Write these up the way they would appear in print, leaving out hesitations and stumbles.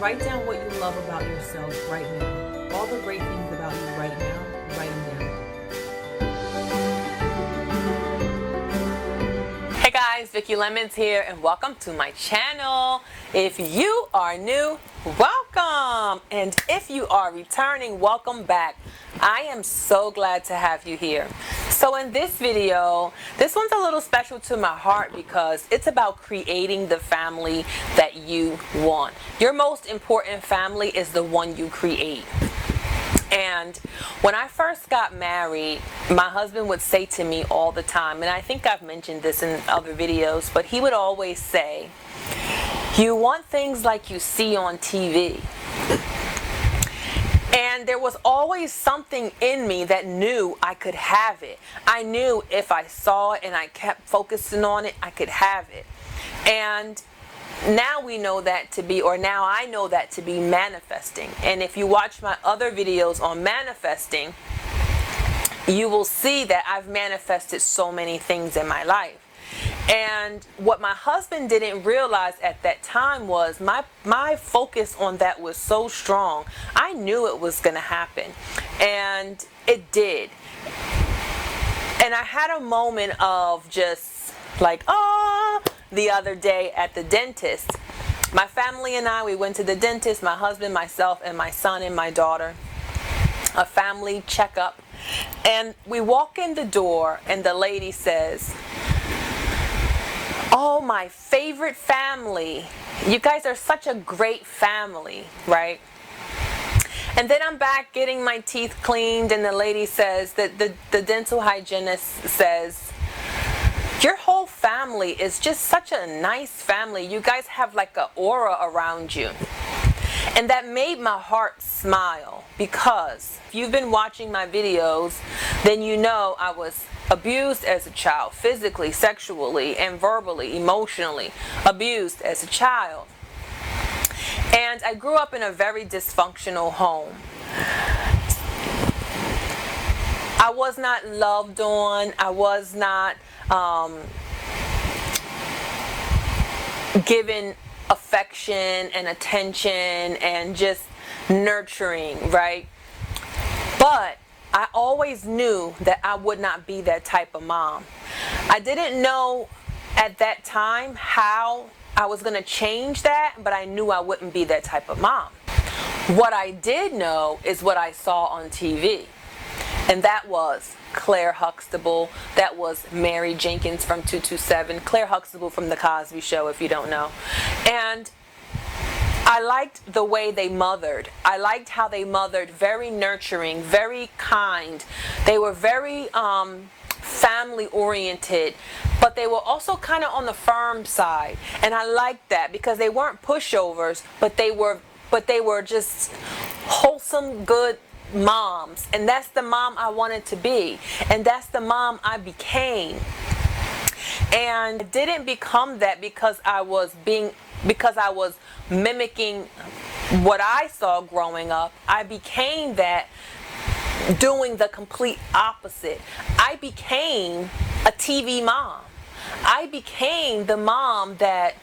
Write down what you love about yourself right now. All the great things about you right now, write them down. Hey guys, Vicki Lemons here and welcome to my channel. If you are new, welcome. And if you are returning, welcome back. I am so glad to have you here. So in this video, this one's a little special to my heart because it's about creating the family that you want. Your most important family is the one you create. And when I first got married, my husband would say to me all the time, and I think I've mentioned this in other videos, but he would always say, you want things like you see on TV. And there was always something in me that knew I could have it. I knew if I saw it and I kept focusing on it, I could have it. And now we know that to be, or now I know that to be manifesting. And if you watch my other videos on manifesting, you will see that I've manifested so many things in my life. And what my husband didn't realize at that time was my focus on that was so strong. I knew it was going to happen, and it did. And I had a moment of just like, oh, the other day at the dentist. My family and I, we went to the dentist, my husband, myself, and my son and my daughter, a family checkup. And we walk in the door and the lady says, oh, my favorite family. You guys are such a great family, right? And then I'm back getting my teeth cleaned and the lady says, that the dental hygienist says, your whole family is just such a nice family. You guys have like an aura around you. And that made my heart smile because if you've been watching my videos, then you know I was abused as a child, physically, sexually, and verbally, emotionally abused as a child. And I grew up in a very dysfunctional home. I was not loved on. I was not given affection and attention and just nurturing, right? But I always knew that I would not be that type of mom. I didn't know at that time how I was going to change that, but I knew I wouldn't be that type of mom. What I did know is what I saw on TV. And that was Claire Huxtable. That was Mary Jenkins from 227. Claire Huxtable from The Cosby Show, if you don't know. And I liked the way they mothered. I liked how they mothered, very nurturing, very kind. They were very family oriented, but they were also kind of on the firm side. And I liked that because they weren't pushovers, but they were just wholesome, good moms. And that's the mom I wanted to be. And that's the mom I became. And I didn't become that because I was mimicking what I saw growing up. I became that doing the complete opposite. I became a TV mom. I became the mom that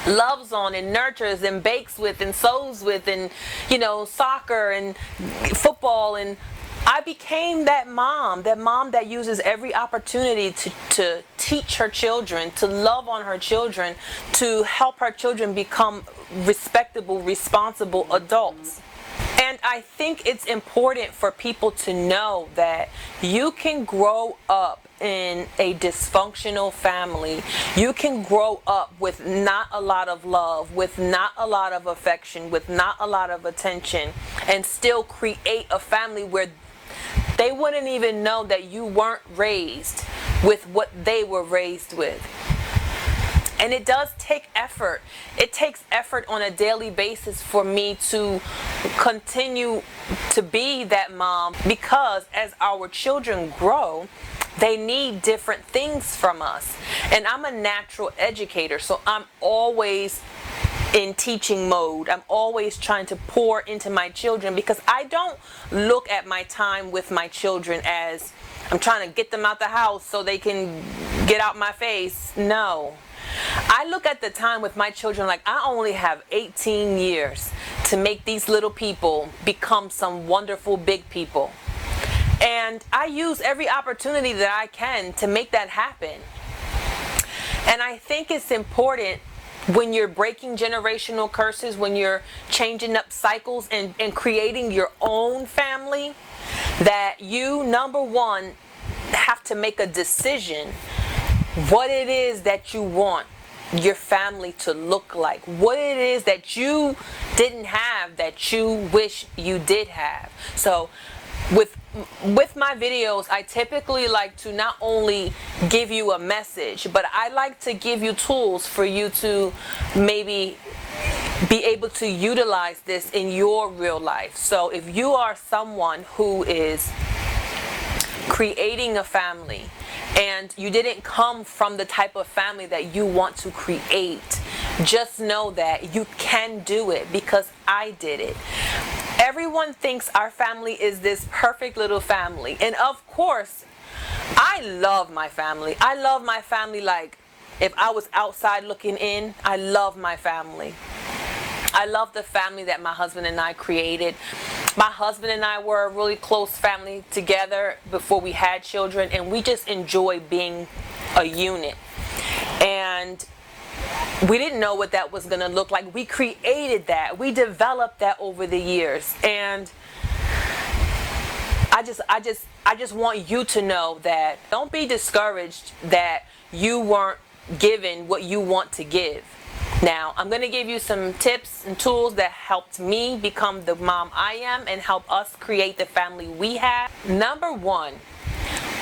loves on and nurtures and bakes with and sews with and, you know, soccer and football. And I became that mom that uses every opportunity to teach her children, to love on her children, to help her children become respectable, responsible adults. And I think it's important for people to know that you can grow up in a dysfunctional family. You can grow up with not a lot of love, with not a lot of affection, with not a lot of attention, and still create a family where they wouldn't even know that you weren't raised with what they were raised with. And it does take effort. It takes effort on a daily basis for me to continue to be that mom, because as our children grow, they need different things from us. And I'm a natural educator, so I'm always in teaching mode. I'm always trying to pour into my children because I don't look at my time with my children as I'm trying to get them out the house so they can get out my face. No. I look at the time with my children like I only have 18 years to make these little people become some wonderful big people. And I use every opportunity that I can to make that happen. And I think it's important when you're breaking generational curses, when you're changing up cycles and creating your own family, that you, number one, have to make a decision what it is that you want your family to look like, what it is that you didn't have that you wish you did have. So with my videos, I typically like to not only give you a message, but I like to give you tools for you to maybe be able to utilize this in your real life. So if you are someone who is creating a family and you didn't come from the type of family that you want to create, just know that you can do it, because I did it. Everyone thinks our family is this perfect little family. And of course, I love my family. I love my family like if I was outside looking in. I love my family. I love the family that my husband and I created. My husband and I were a really close family together before we had children, and we just enjoy being a unit. And we didn't know what that was going to look like. We created that. We developed that over the years. And I just want you to know that don't be discouraged that you weren't given what you want to give. Now, I'm going to give you some tips and tools that helped me become the mom I am and help us create the family we have. Number one,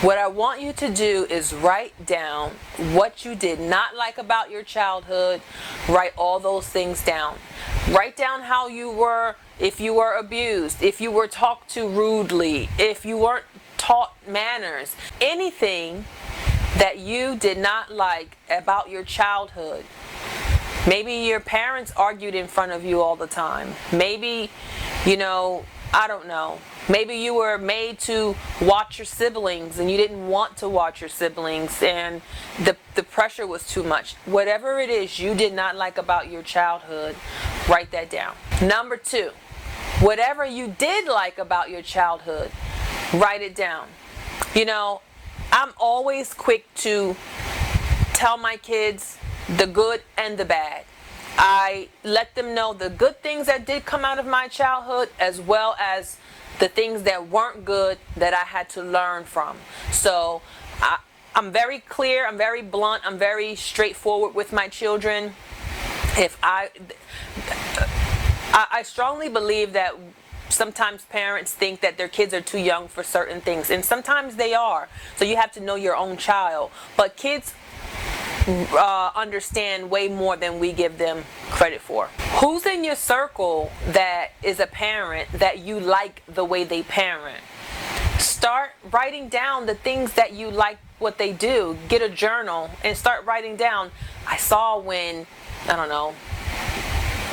what I want you to do is write down what you did not like about your childhood. Write all those things down. Write down how you were, if you were abused, if you were talked to rudely, if you weren't taught manners. Anything that you did not like about your childhood. Maybe your parents argued in front of you all the time. Maybe, I don't know. Maybe you were made to watch your siblings and you didn't want to watch your siblings and the pressure was too much. Whatever it is you did not like about your childhood, write that down. Number two, whatever you did like about your childhood, write it down. I'm always quick to tell my kids the good and the bad. I let them know the good things that did come out of my childhood, as well as the things that weren't good that I had to learn from. So I'm very clear, I'm very blunt, I'm very straightforward with my children. I strongly believe that sometimes parents think that their kids are too young for certain things, and sometimes they are. So you have to know your own child. But kids understand way more than we give them credit for. Who's in your circle that is a parent that you like the way they parent? Start writing down the things that you like what they do. Get a journal and start writing down. I saw when,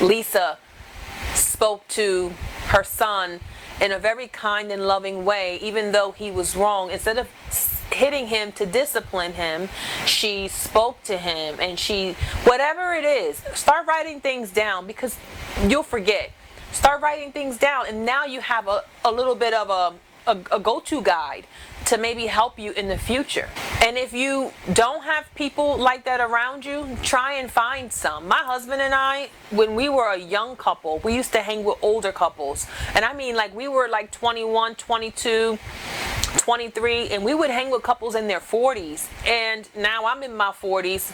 Lisa spoke to her son in a very kind and loving way, even though he was wrong. Instead of hitting him to discipline him, she spoke to him, and whatever it is, start writing things down, because you'll forget. Start writing things down, and now you have a little bit of a go-to guide to maybe help you in the future. And if you don't have people like that around you, try and find some. My husband and I, when we were a young couple, we used to hang with older couples. And I mean, we were 21, 22, 23, and we would hang with couples in their 40s. And now I'm in my 40s.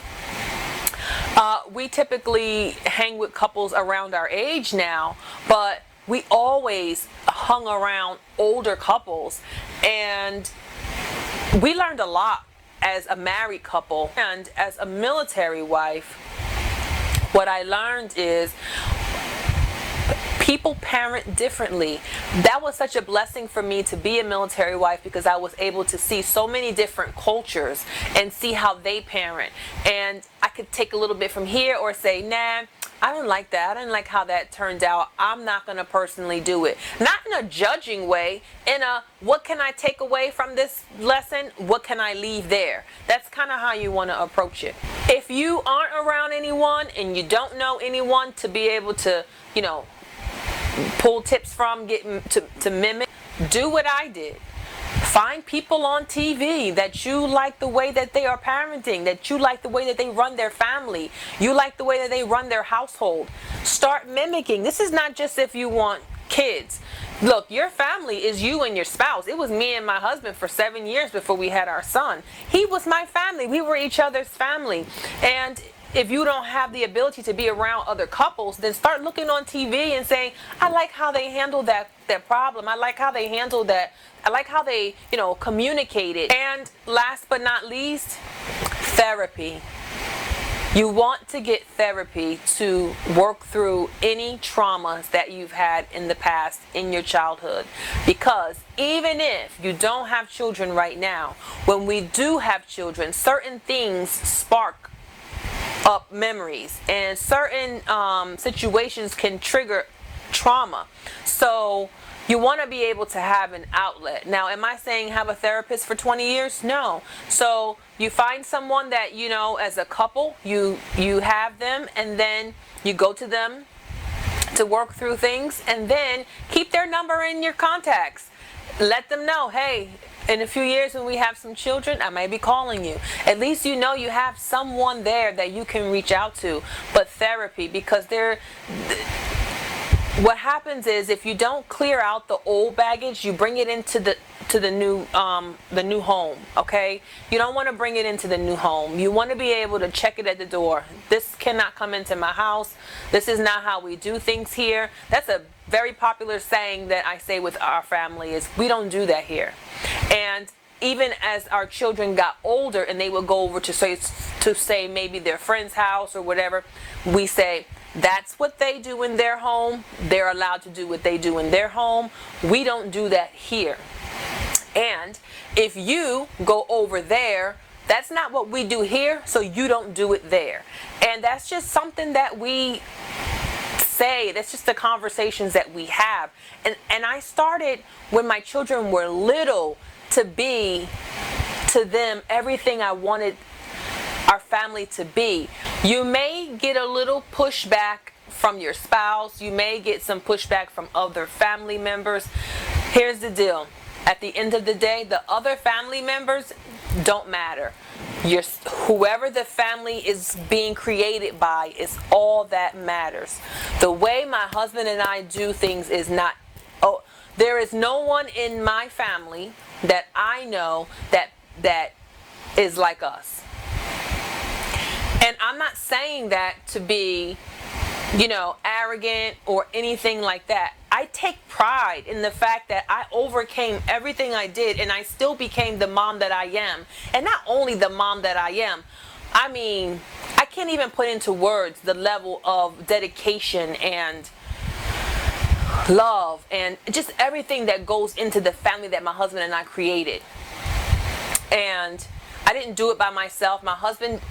We typically hang with couples around our age now, but we always hung around older couples, and we learned a lot as a married couple. And as a military wife, what I learned is people parent differently. That was such a blessing for me to be a military wife, because I was able to see so many different cultures and see how they parent. And I could take a little bit from here or say, nah, I didn't like that. I didn't like how that turned out. I'm not going to personally do it. Not in a judging way, in a what can I take away from this lesson? What can I leave there? That's kind of how you want to approach it. If you aren't around anyone and you don't know anyone to be able to, pull tips from, to mimic, do what I did. Find people on TV that you like the way that they are parenting, that you like the way that they run their family, you like the way that they run their household. Start mimicking. This is not just if you want kids. Look, your family is you and your spouse. It was me and my husband for 7 years before we had our son. He was my family. We were each other's family. And if you don't have the ability to be around other couples, then start looking on TV and saying, I like how they handle that problem. I like how they handle that. I like how they, communicated. And last but not least, therapy. You want to get therapy to work through any traumas that you've had in the past in your childhood. Because even if you don't have children right now, when we do have children, certain things spark up memories, and certain situations can trigger trauma. So you want to be able to have an outlet. Now, am I saying have a therapist for 20 years? No. So you find someone that, as a couple, you have them, and then you go to them to work through things, and then keep their number in your contacts. Let them know, hey, in a few years when we have some children, I may be calling you. At least you have someone there that you can reach out to. But therapy, because what happens is if you don't clear out the old baggage, you bring it into the new home. Okay, you don't want to bring it into the new home. You want to be able to check it at the door. This cannot come into my house. This is not how we do things here. That's a very popular saying that I say with our family is we don't do that here. And even as our children got older and they would go over to say maybe their friend's house or whatever, we say, that's what they do in their home. They're allowed to do what they do in their home. We don't do that here. And if you go over there, that's not what we do here, so you don't do it there. And that's just something that we say. That's just the conversations that we have. And I started when my children were little to be to them everything I wanted our family to be. You may get a little pushback from your spouse. You may get some pushback from other family members. Here's the deal. At the end of the day, the other family members don't matter. Whoever the family is being created by is all that matters. The way my husband and I do things is not... there is no one in my family that I know that is like us. And I'm not saying that to be, arrogant or anything like that. I take pride in the fact that I overcame everything I did and I still became the mom that I am. And not only the mom that I am, I can't even put into words the level of dedication and love and just everything that goes into the family that my husband and I created. And I didn't do it by myself. My husband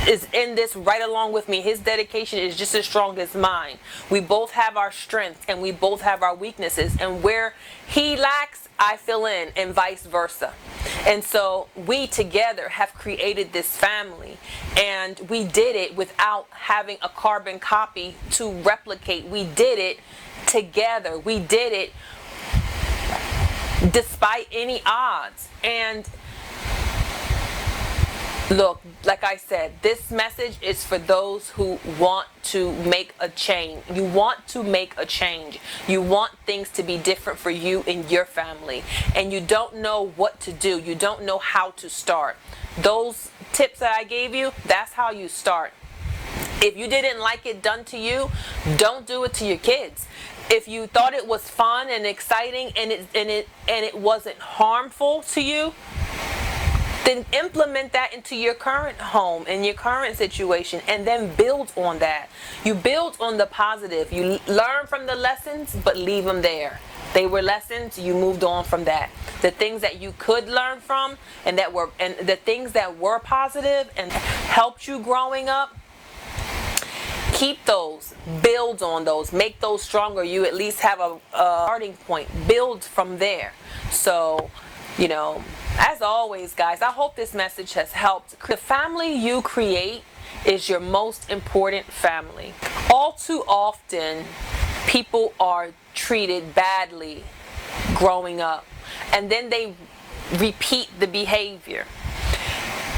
is in this right along with me. His dedication is just as strong as mine. We both have our strengths and we both have our weaknesses. And where he lacks, I fill in, and vice versa. And so we together have created this family. And we did it without having a carbon copy to replicate. We did it together. We did it despite any odds. And look, like I said, this message is for those who want to make a change. You want to make a change. You want things to be different for you and your family. And you don't know what to do. You don't know how to start. Those tips that I gave you, that's how you start. If you didn't like it done to you, don't do it to your kids. If you thought it was fun and exciting and it wasn't harmful to you, then implement that into your current home and your current situation, and then build on that. You build on the positive. You learn from the lessons, but leave them there. They were lessons. You moved on from that. The things that you could learn from, and the things that were positive and helped you growing up, keep those, build on those, make those stronger. You at least have a starting point. Build from there. So, you know, as always, guys, I hope this message has helped. The family you create is your most important family. All too often, people are treated badly growing up, and then they repeat the behavior,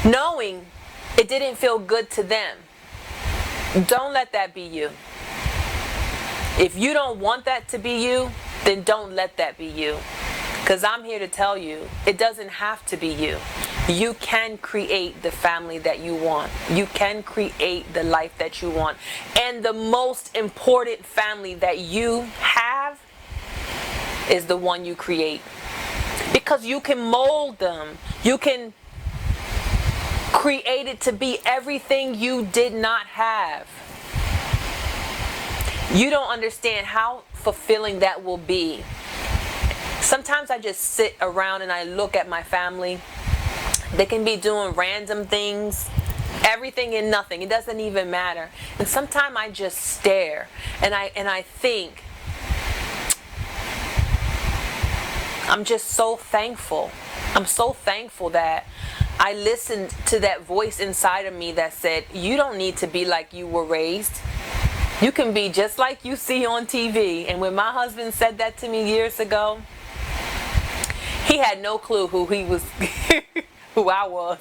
knowing it didn't feel good to them. Don't let that be you. If you don't want that to be you, then don't let that be you. Because I'm here to tell you, it doesn't have to be you. You can create the family that you want. You can create the life that you want. And the most important family that you have is the one you create. Because you can mold them. You can create it to be everything you did not have. You don't understand how fulfilling that will be. Sometimes I just sit around and I look at my family. They can be doing random things, everything and nothing. It doesn't even matter. And sometimes I just stare and I think, I'm just so thankful. I'm so thankful that I listened to that voice inside of me that said, you don't need to be like you were raised. You can be just like you see on TV. And when my husband said that to me years ago, he had no clue who he was, who I was.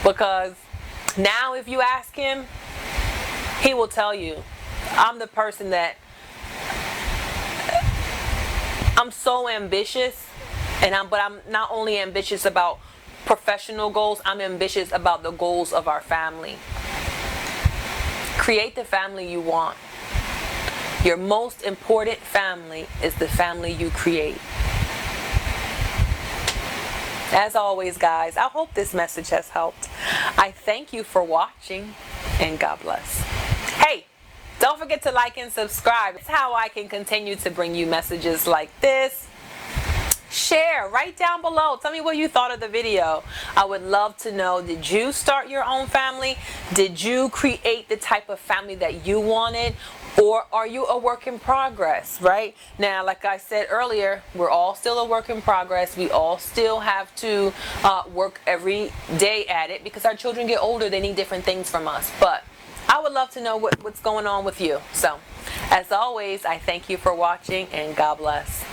Because now if you ask him, he will tell you, I'm the person that, I'm so ambitious. But I'm not only ambitious about professional goals, I'm ambitious about the goals of our family. Create the family you want. Your most important family is the family you create. As always, guys, I hope this message has helped. I thank you for watching, and God bless. Hey, don't forget to like and subscribe. It's how I can continue to bring you messages like this. Share right down below. Tell me what you thought of the video. I would love to know, did you start your own family? Did you create the type of family that you wanted? Or are you a work in progress, right? Now, like I said earlier, we're all still a work in progress. We all still have to work every day at it because our children get older. They need different things from us. But I would love to know what's going on with you. So, as always, I thank you for watching, and God bless.